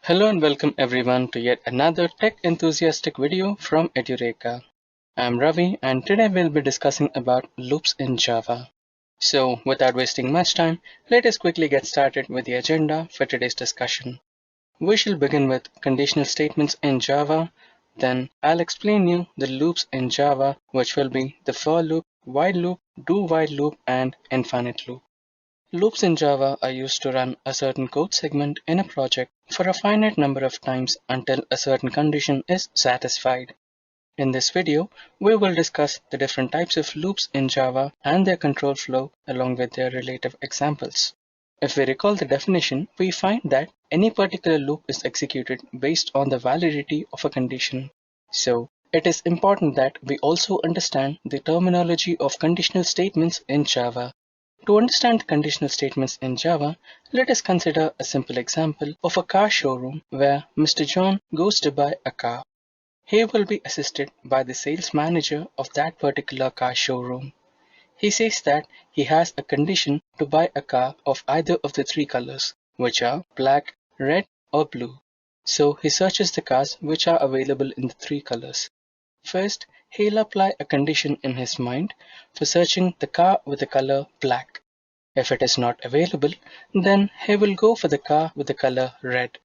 Hello and welcome everyone to yet another tech enthusiastic video from Edureka. I'm Ravi and today we'll be discussing about loops in Java. So without wasting much time, let us quickly get started with the agenda for today's discussion. We shall begin with conditional statements in Java, then I'll explain you the loops in Java, which will be the for loop, while loop, do while loop and infinite loop. Loops in Java are used to run a certain code segment in a project for a finite number of times until a certain condition is satisfied. In this video, we will discuss the different types of loops in Java and their control flow along with their relative examples. If we recall the definition, we find that any particular loop is executed based on the validity of a condition. So, it is important that we also understand the terminology of conditional statements in Java. To understand conditional statements in Java, let us consider a simple example of a car showroom where Mr. John goes to buy a car. He will be assisted by the sales manager of that particular car showroom. He says that he has a condition to buy a car of either of the three colors, which are black, red, or blue. So he searches the cars which are available in the three colors. First, he'll apply a condition in his mind for searching the car with the color black. If it is not available, then he will go for the car with the color red.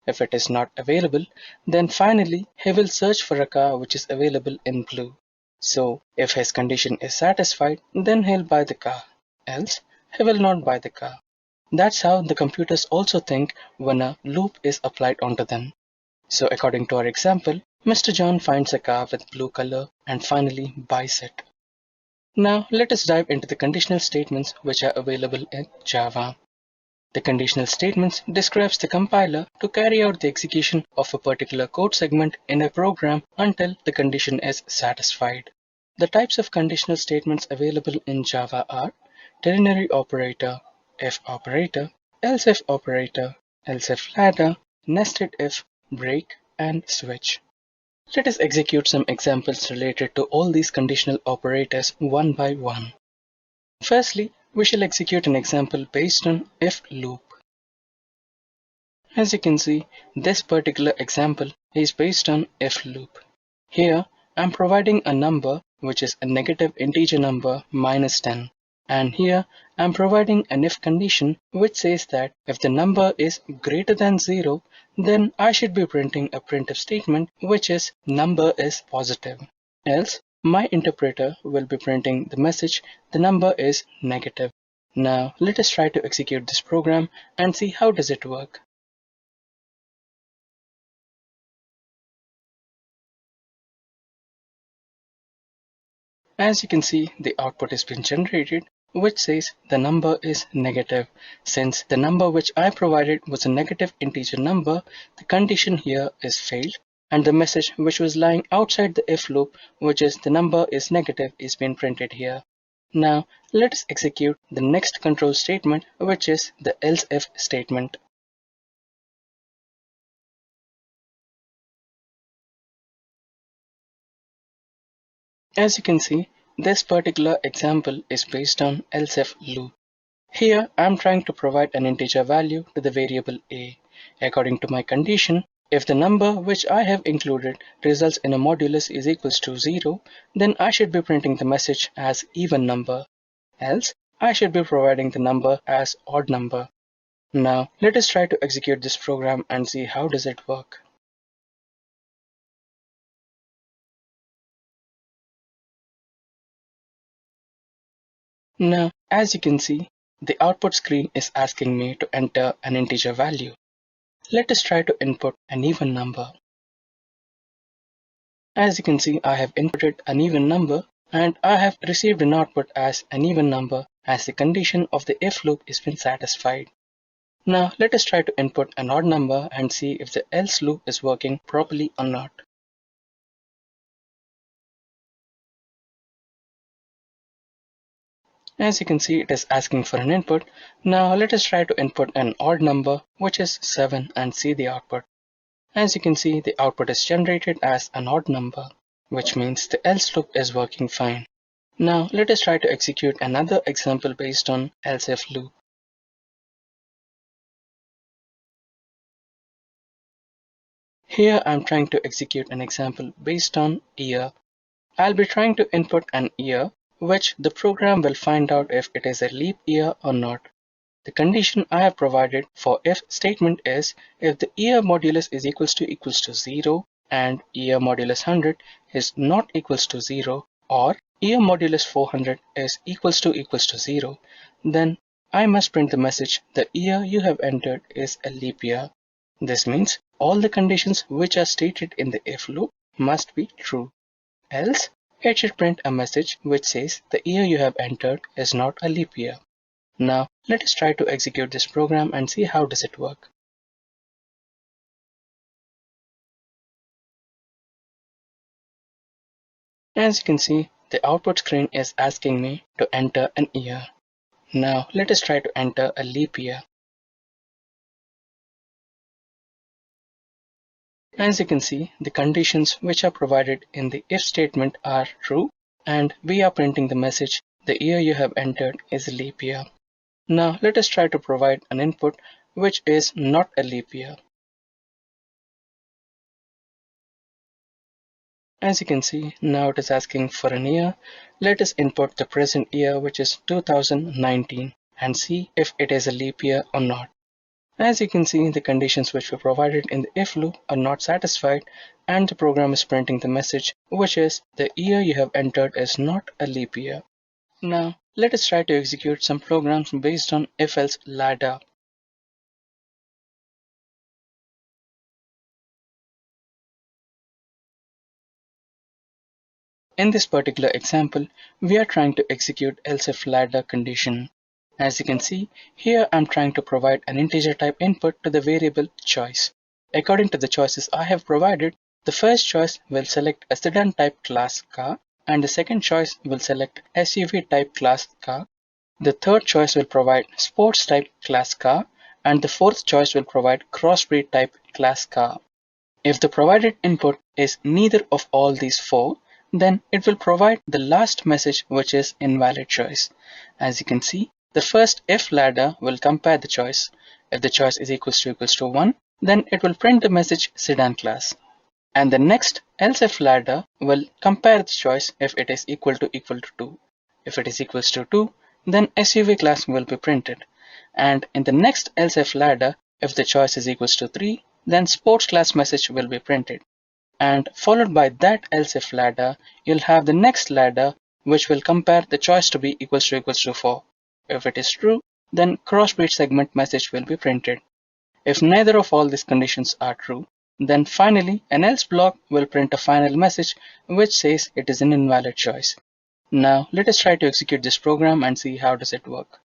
If it is not available, then finally he will search for a car which is available in blue. So, if his condition is satisfied, then he'll buy the car. Else, he will not buy the car. That's how the computers also think when a loop is applied onto them. So according to our example, Mr. John finds a car with blue color and finally buys it. Now let us dive into the conditional statements which are available in Java. The conditional statements describes the compiler to carry out the execution of a particular code segment in a program until the condition is satisfied. The types of conditional statements available in Java are ternary operator, if operator, else if operator, else if ladder, nested if, break, and switch. Let us execute some examples related to all these conditional operators one by one. Firstly, we shall execute an example based on if loop. As you can see, this particular example is based on if loop. Here, I'm providing a number which is a negative integer number minus 10. And here, I'm providing an if condition which says that if the number is greater than 0, then I should be printing a printf statement which is number is positive. Else, my interpreter will be printing the message the number is negative. Now, let us try to execute this program and see how does it work. As you can see, the output has been generated, which says the number is negative. Since the number which I provided was a negative integer number, the condition here is failed, and the message which was lying outside the if loop, which is the number is negative, is being printed here. Now, let us execute the next control statement, which is the else if statement. As you can see, this particular example is based on else if loop. Here, I'm trying to provide an integer value to the variable a. According to my condition, if the number which I have included results in a modulus is equals to 0, then I should be printing the message as even number. Else, I should be providing the number as odd number. Now, let us try to execute this program and see how does it work. Now, as you can see, the output screen is asking me to enter an integer value. Let us try to input an even number. As you can see, I have inputted an even number and I have received an output as an even number as the condition of the if loop is been satisfied. Now let us try to input an odd number and see if the else loop is working properly or not. As you can see, it is asking for an input. Now let us try to input an odd number, which is 7, and see the output. As you can see, the output is generated as an odd number, which means the else loop is working fine. Now let us try to execute another example based on else if loop. Here I'm trying to execute an example based on year. I'll be trying to input an year, which the program will find out if it is a leap year or not. The condition I have provided for if statement is if the year modulus is equals to 0 and year modulus 100 is not equals to 0, or year modulus 400 is equals to 0, then I must print the message the year you have entered is a leap year. This means all the conditions which are stated in the if loop must be true. Else, it should print a message which says the year you have entered is not a leap year. Now, let us try to execute this program and see how does it work. As you can see, the output screen is asking me to enter an year. Now, let us try to enter a leap year. As you can see, the conditions which are provided in the if statement are true, and we are printing the message the year you have entered is a leap year. Now, let us try to provide an input which is not a leap year. As you can see, now it is asking for an year. Let us input the present year, which is 2019, and see if it is a leap year or not. As you can see, the conditions which were provided in the if loop are not satisfied, and the program is printing the message, which is the year you have entered is not a leap year. Now, let us try to execute some programs based on if-else ladder. In this particular example, we are trying to execute else if ladder condition. As you can see, here I'm trying to provide an integer type input to the variable choice. According to the choices I have provided, the first choice will select a sedan type class car, and the second choice will select SUV type class car. The third choice will provide sports type class car, and the fourth choice will provide crossbreed type class car. If the provided input is neither of all these four, then it will provide the last message, which is invalid choice. As you can see, the first if ladder will compare the choice. If the choice is equals to 1, then it will print the message sedan class. And the next else if ladder will compare the choice if it is equal to 2. If it is equals to 2, then SUV class will be printed. And in the next else if ladder, if the choice is equals to 3, then sports class message will be printed. And followed by that else if ladder, you'll have the next ladder which will compare the choice to be equals to 4. If it is true, then crossbreed segment message will be printed. If neither of all these conditions are true, then finally an else block will print a final message which says it is an invalid choice. Now let us try to execute this program and see how does it work.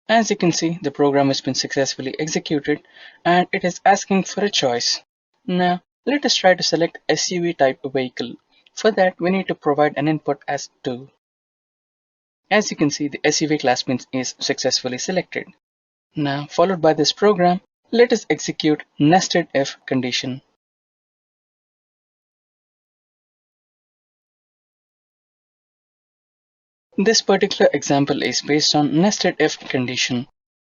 As you can see, the program has been successfully executed and it is asking for a choice. Now, let us try to select SUV type vehicle. For that, we need to provide an input as 2. As you can see, the SUV class is successfully selected. Now, followed by this program, let us execute nested if condition. This particular example is based on nested if condition.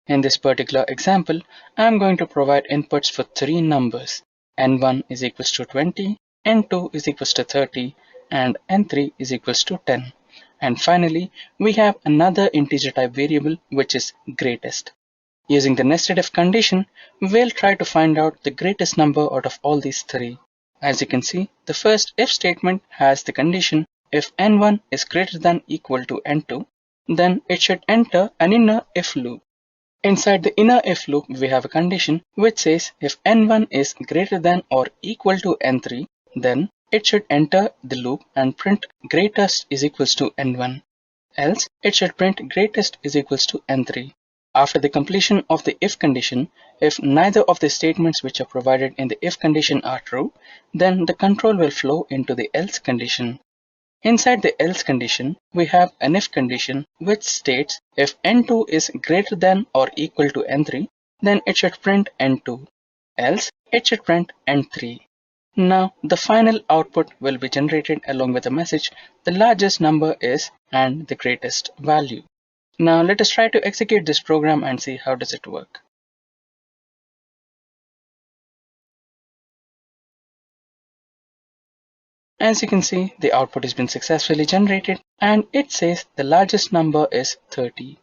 In this particular example, I am going to provide inputs for 3 numbers. N1 is equals to 20, N2 is equals to 30, and N3 is equals to 10. And finally, we have another integer type variable which is greatest. Using the nested if condition, we'll try to find out the greatest number out of all these 3. As you can see, the first if statement has the condition if N1 is greater than equal to N2, then it should enter an inner if loop. Inside the inner if loop, we have a condition which says if N1 is greater than or equal to N3, then it should enter the loop and print greatest is equals to N1. Else, it should print greatest is equals to N3. After the completion of the if condition, if neither of the statements which are provided in the if condition are true, then the control will flow into the else condition. Inside the else condition, we have an if condition which states if N2 is greater than or equal to N3, then it should print N2. Else, it should print N3. Now, the final output will be generated along with a message, the largest number is and the greatest value. Now let us try to execute this program and see how does it work. As you can see, the output has been successfully generated and it says the largest number is 30.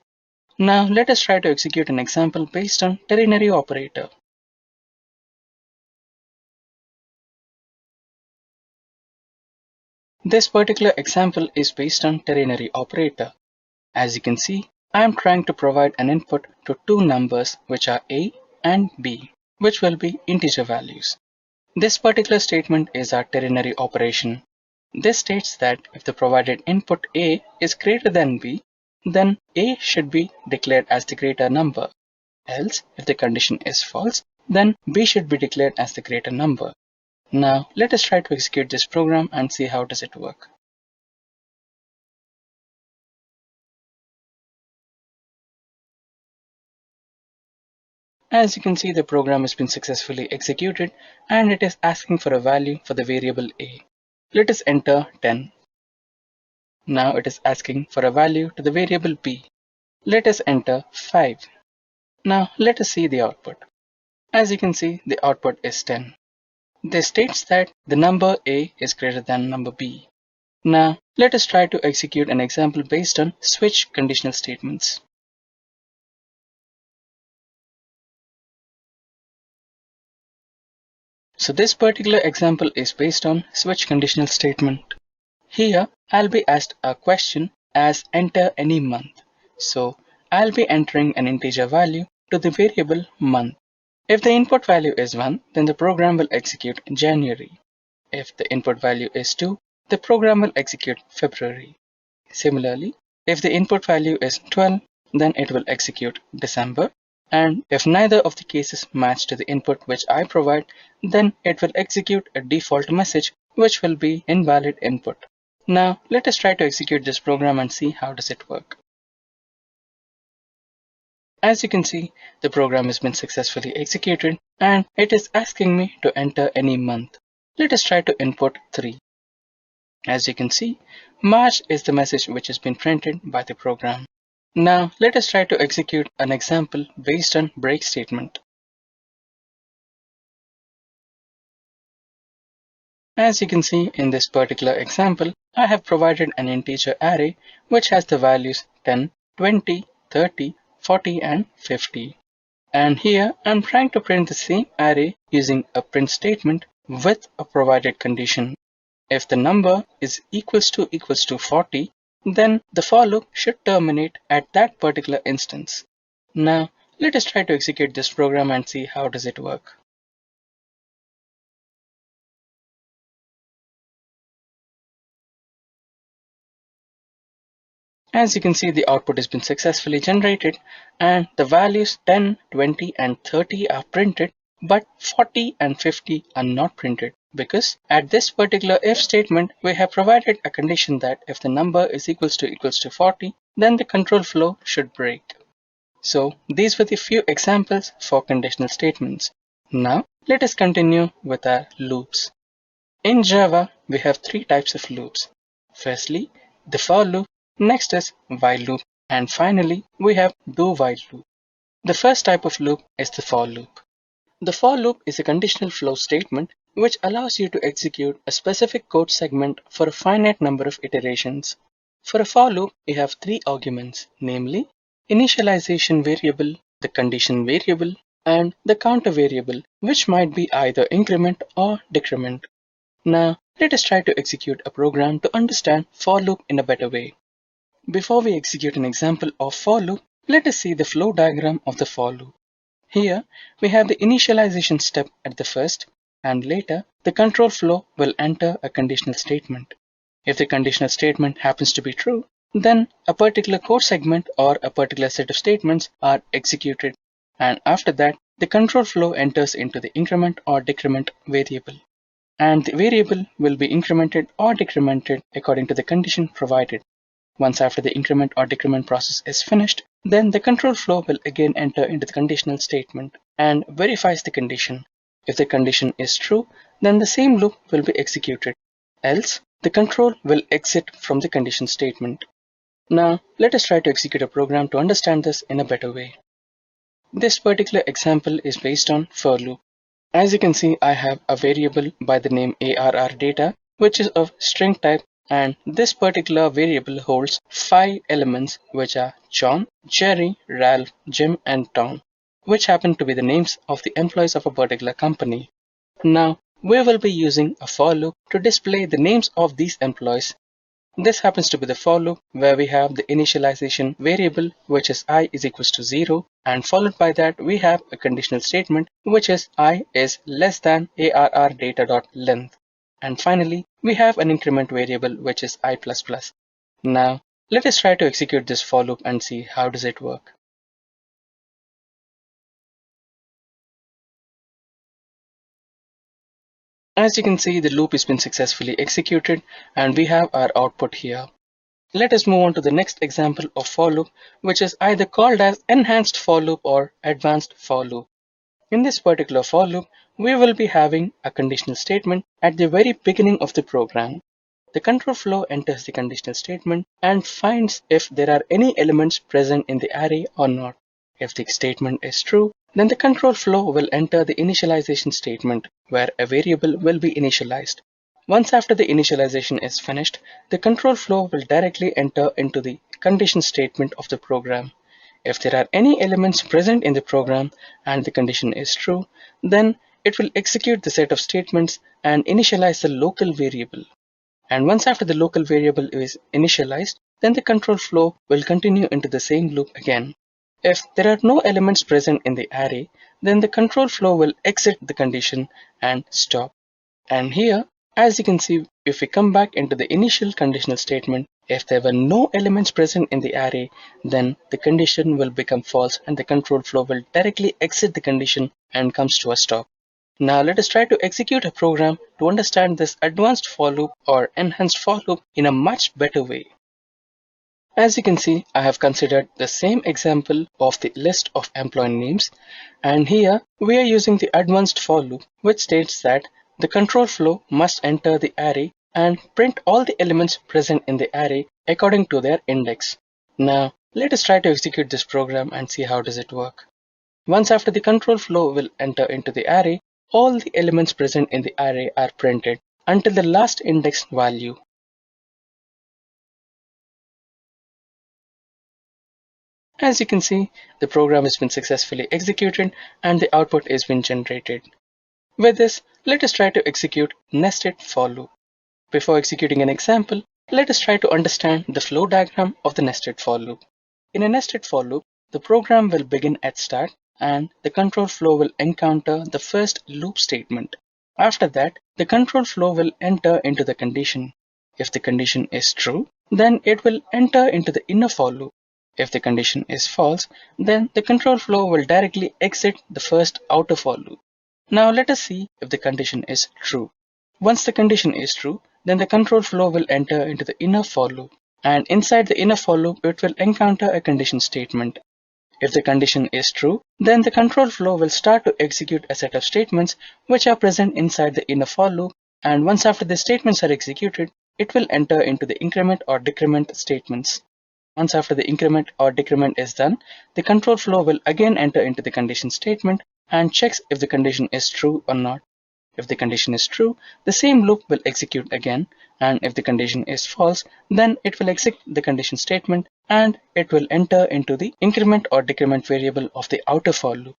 Now let us try to execute an example based on ternary operator. This particular example is based on ternary operator. As you can see, I am trying to provide an input to two numbers which are A and B, which will be integer values. This particular statement is our ternary operation. This states that if the provided input A is greater than B, then A should be declared as the greater number. Else, if the condition is false, then B should be declared as the greater number. Now, let us try to execute this program and see how does it work. As you can see, the program has been successfully executed and it is asking for a value for the variable A. Let us enter 10. Now it is asking for a value to the variable B. Let us enter 5. Now let us see the output. As you can see, the output is 10. This states that the number A is greater than number B. Now let us try to execute an example based on switch conditional statements. So this particular example is based on switch conditional statement. Here I'll be asked a question as enter any month. So I'll be entering an integer value to the variable month. If the input value is 1, then the program will execute January. If the input value is 2, the program will execute February. Similarly, if the input value is 12, then it will execute December. And if neither of the cases match to the input which I provide, then it will execute a default message which will be invalid input. Now let us try to execute this program and see how does it work. As you can see, the program has been successfully executed and it is asking me to enter any month. Let us try to input 3. As you can see, March is the message which has been printed by the program. Now let us try to execute an example based on break statement. As you can see in this particular example, I have provided an integer array which has the values 10, 20, 30, 40 and 50. And here I'm trying to print the same array using a print statement with a provided condition. If the number is equals to 40, then the for loop should terminate at that particular instance. Now let us try to execute this program and see how does it work. As you can see, the output has been successfully generated and the values 10, 20 and 30 are printed, but 40 and 50 are not printed because at this particular if statement, we have provided a condition that if the number is equals to 40, then the control flow should break. So these were the few examples for conditional statements. Now let us continue with our loops. In Java, we have three types of loops. Firstly, the for loop, next is while loop, and finally, we have do while loop. The first type of loop is the for loop. The for loop is a conditional flow statement which allows you to execute a specific code segment for a finite number of iterations. For a for loop, we have three arguments, namely initialization variable, the condition variable, and the counter variable, which might be either increment or decrement. Now, let us try to execute a program to understand for loop in a better way. Before we execute an example of for loop, let us see the flow diagram of the for loop. Here, we have the initialization step at the first, and later the control flow will enter a conditional statement. If the conditional statement happens to be true, then a particular code segment or a particular set of statements are executed, and after that, the control flow enters into the increment or decrement variable. And the variable will be incremented or decremented according to the condition provided. Once after the increment or decrement process is finished, then the control flow will again enter into the conditional statement and verifies the condition. If the condition is true, then the same loop will be executed. Else, the control will exit from the condition statement. Now, let us try to execute a program to understand this in a better way. This particular example is based on for loop. As you can see, I have a variable by the name ARR which is of string type, and this particular variable holds 5 elements which are John, Jerry, Ralph, Jim, and Tom, which happen to be the names of the employees of a particular company. Now, we will be using a for loop to display the names of these employees. This happens to be the for loop where we have the initialization variable which is I is equals to 0, and followed by that we have a conditional statement which is I is less than ARR data.length. And finally we have an increment variable which is I++. Now let us try to execute this for loop and see how does it work. As you can see, the loop has been successfully executed and we have our output here. Let us move on to the next example of for loop, which is either called as enhanced for loop or advanced for loop. In this particular for loop, we will be having a conditional statement at the very beginning of the program. The control flow enters the conditional statement and finds if there are any elements present in the array or not. If the statement is true, then the control flow will enter the initialization statement where a variable will be initialized. Once after the initialization is finished, the control flow will directly enter into the condition statement of the program. If there are any elements present in the program and the condition is true, then it will execute the set of statements and initialize the local variable. And once after the local variable is initialized, then the control flow will continue into the same loop again. If there are no elements present in the array, then the control flow will exit the condition and stop. And here, as you can see, if we come back into the initial conditional statement, if there were no elements present in the array, then the condition will become false and the control flow will directly exit the condition and comes to a stop. Now let us try to execute a program to understand this advanced for loop or enhanced for loop in a much better way. As you can see, I have considered the same example of the list of employee names, and here we are using the advanced for loop, which states that the control flow must enter the array and print all the elements present in the array according to their index. Now let us try to execute this program and see how does it work. Once after the control flow will enter into the array, all the elements present in the array are printed until the last index value. As you can see, the program has been successfully executed and the output has been generated. With this, let us try to execute nested for loop. Before executing an example, let us try to understand the flow diagram of the nested for loop. In a nested for loop, the program will begin at start and the control flow will encounter the first loop statement. After that, the control flow will enter into the condition. If the condition is true, then it will enter into the inner for loop. If the condition is false, then the control flow will directly exit the first outer for loop. Now let us see if the condition is true. Once the condition is true, then the control flow will enter into the inner for loop. And inside the inner for loop, it will encounter a condition statement. If the condition is true, then the control flow will start to execute a set of statements which are present inside the inner for loop. And once after the statements are executed, it will enter into the increment or decrement statements. Once after the increment or decrement is done, the control flow will again enter into the condition statement and checks if the condition is true or not. If the condition is true, the same loop will execute again, and if the condition is false, then it will exit the condition statement and it will enter into the increment or decrement variable of the outer for loop.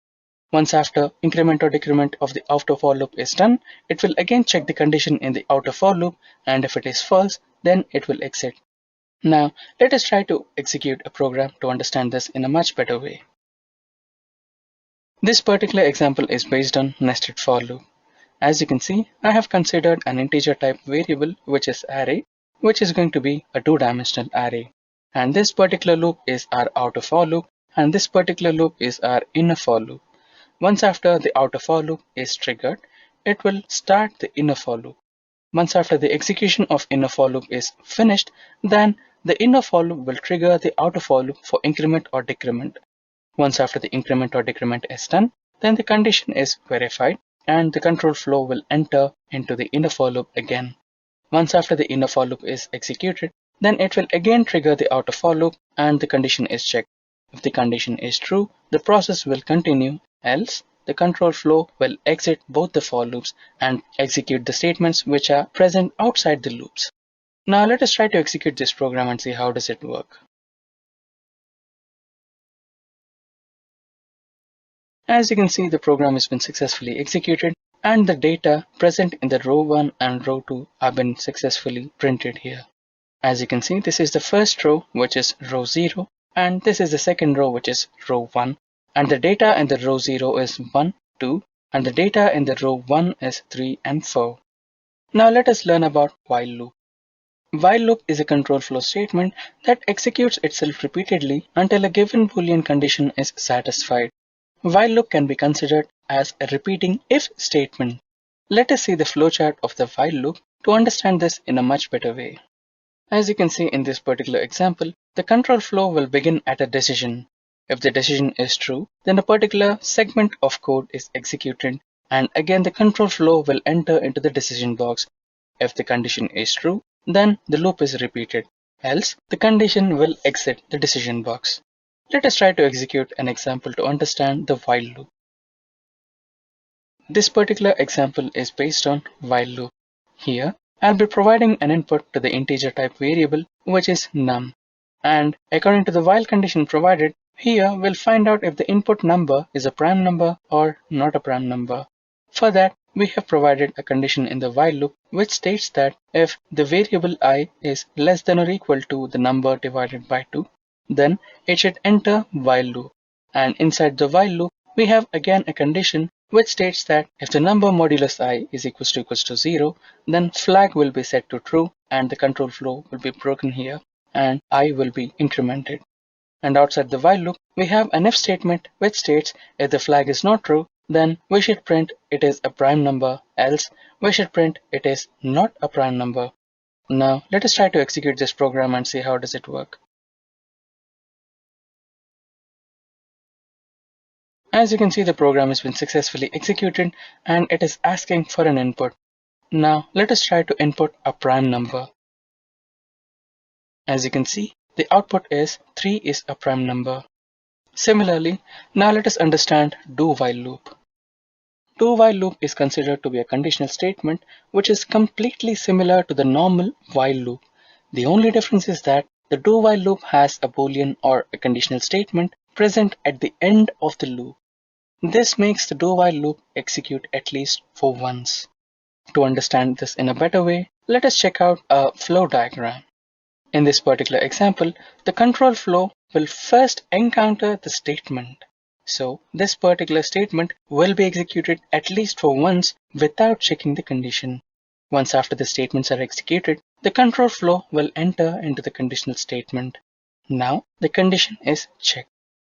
Once after increment or decrement of the outer for loop is done, it will again check the condition in the outer for loop, and if it is false, then it will exit. Now, let us try to execute a program to understand this in a much better way. This particular example is based on nested for loop. As you can see, I have considered an integer type variable which is array, which is going to be a two-dimensional array. And this particular loop is our outer for loop, and this particular loop is our inner for loop. Once after the outer for loop is triggered, it will start the inner for loop. Once after the execution of inner for loop is finished, then the inner for loop will trigger the outer for loop for increment or decrement. Once after the increment or decrement is done, then the condition is verified and the control flow will enter into the inner for loop again. Once after the inner for loop is executed, then it will again trigger the out of for loop and the condition is checked. If the condition is true, the process will continue, else the control flow will exit both the for loops and execute the statements which are present outside the loops. Now let us try to execute this program and see how does it work. As you can see, the program has been successfully executed and the data present in the row 1 and row 2 have been successfully printed here. As you can see, this is the first row, which is row 0, and this is the second row, which is row 1, and the data in the row 0 is 1, 2, and the data in the row 1 is 3 and 4. Now let us learn about while loop. While loop is a control flow statement that executes itself repeatedly until a given Boolean condition is satisfied. While loop can be considered as a repeating if statement. Let us see the flowchart of the while loop to understand this in a much better way. As you can see in this particular example, the control flow will begin at a decision. If the decision is true, then a particular segment of code is executed, and again the control flow will enter into the decision box. If the condition is true, then the loop is repeated, else the condition will exit the decision box. Let us try to execute an example to understand the while loop. This particular example is based on while loop. Here, I'll be providing an input to the integer type variable, which is num. And according to the while condition provided, here we'll find out if the input number is a prime number or not a prime number. For that, we have provided a condition in the while loop which states that if the variable I is less than or equal to the number divided by 2, then it should enter while loop. And inside the while loop, we have again a condition which states that if the number modulus I is equals to 0, then flag will be set to true and the control flow will be broken here and I will be incremented. And outside the while loop, we have an if statement which states if the flag is not true, then we should print it is a prime number, else we should print it is not a prime number. Now let us try to execute this program and see how does it work. As you can see, the program has been successfully executed and it is asking for an input. Now let us try to input a prime number. As you can see, the output is 3 is a prime number. Similarly, now let us understand do while loop. Do while loop is considered to be a conditional statement which is completely similar to the normal while loop. The only difference is that the do while loop has a Boolean or a conditional statement present at the end of the loop. This makes the do while loop execute at least for once. To understand this in a better way, let us check out a flow diagram. In this particular example, the control flow will first encounter the statement. So this particular statement will be executed at least for once without checking the condition. Once after the statements are executed, the control flow will enter into the conditional statement. Now the condition is checked.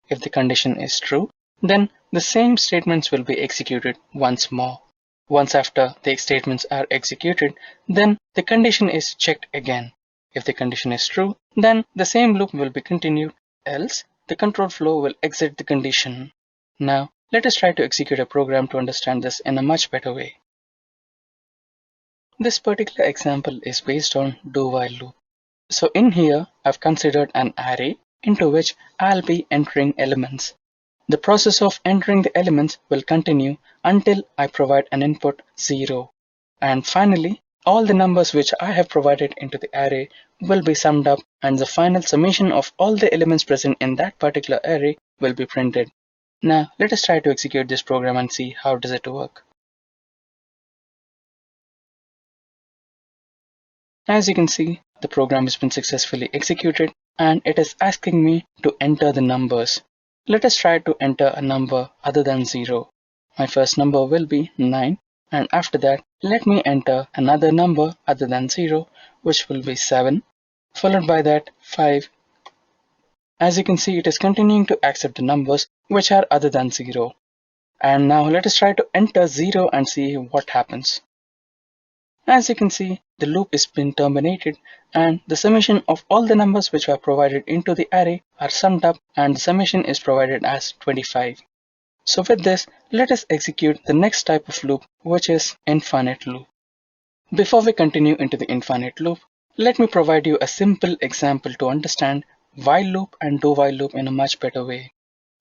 If the condition is true, then the same statements will be executed once more. Once after the statements are executed, then the condition is checked again. If the condition is true, then the same loop will be continued, else the control flow will exit the condition. Now, let us try to execute a program to understand this in a much better way. This particular example is based on do while loop. So in here, I've considered an array into which I'll be entering elements. The process of entering the elements will continue until I provide an input 0. And finally, all the numbers which I have provided into the array will be summed up and the final summation of all the elements present in that particular array will be printed. Now let us try to execute this program and see how does it work. As you can see, the program has been successfully executed and it is asking me to enter the numbers. Let us try to enter a number other than 0. My first number will be 9. And after that, let me enter another number other than 0, which will be 7, followed by that 5. As you can see, it is continuing to accept the numbers which are other than 0. And now let us try to enter 0 and see what happens. As you can see, the loop is been terminated and the summation of all the numbers which were provided into the array are summed up and the summation is provided as 25. So with this, let us execute the next type of loop, which is infinite loop. Before we continue into the infinite loop, Let me provide you a simple example to understand while loop and do while loop in a much better way.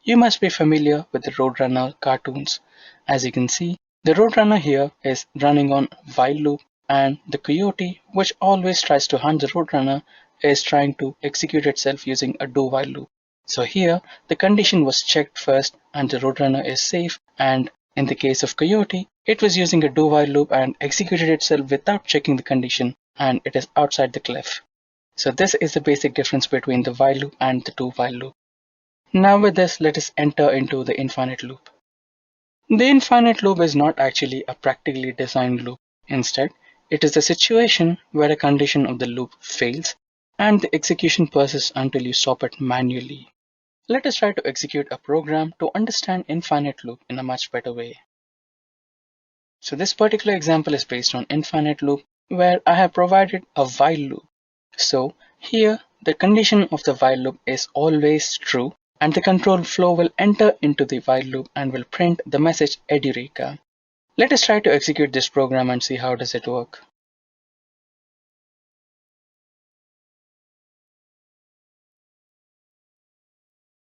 You must be familiar with the Roadrunner cartoons. As you can see, the Roadrunner here is running on while loop, and the coyote, which always tries to hunt the Roadrunner, is trying to execute itself using a do while loop. So here, the condition was checked first and the Roadrunner is safe, and in the case of coyote, it was using a do while loop and executed itself without checking the condition, and it is outside the cliff. So this is the basic difference between the while loop and the do while loop. Now with this, let us enter into the infinite loop. The infinite loop is not actually a practically designed loop. Instead, it is a situation where a condition of the loop fails and the execution persists until you stop it manually. Let us try to execute a program to understand infinite loop in a much better way. So this particular example is based on infinite loop, where I have provided a while loop. So here the condition of the while loop is always true, and the control flow will enter into the while loop and will print the message Edureka. Let us try to execute this program and see how does it work.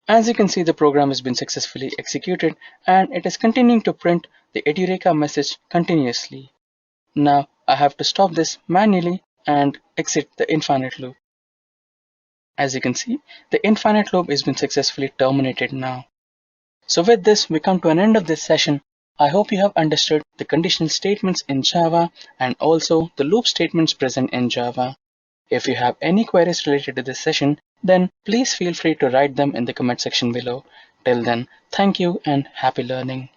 As you can see, the program has been successfully executed and it is continuing to print the Edureka message continuously. Now I have to stop this manually and exit the infinite loop. As you can see, the infinite loop has been successfully terminated now. So with this, we come to an end of this session. I hope you have understood the conditional statements in Java and also the loop statements present in Java. If you have any queries related to this session, then please feel free to write them in the comment section below. Till then, thank you and happy learning.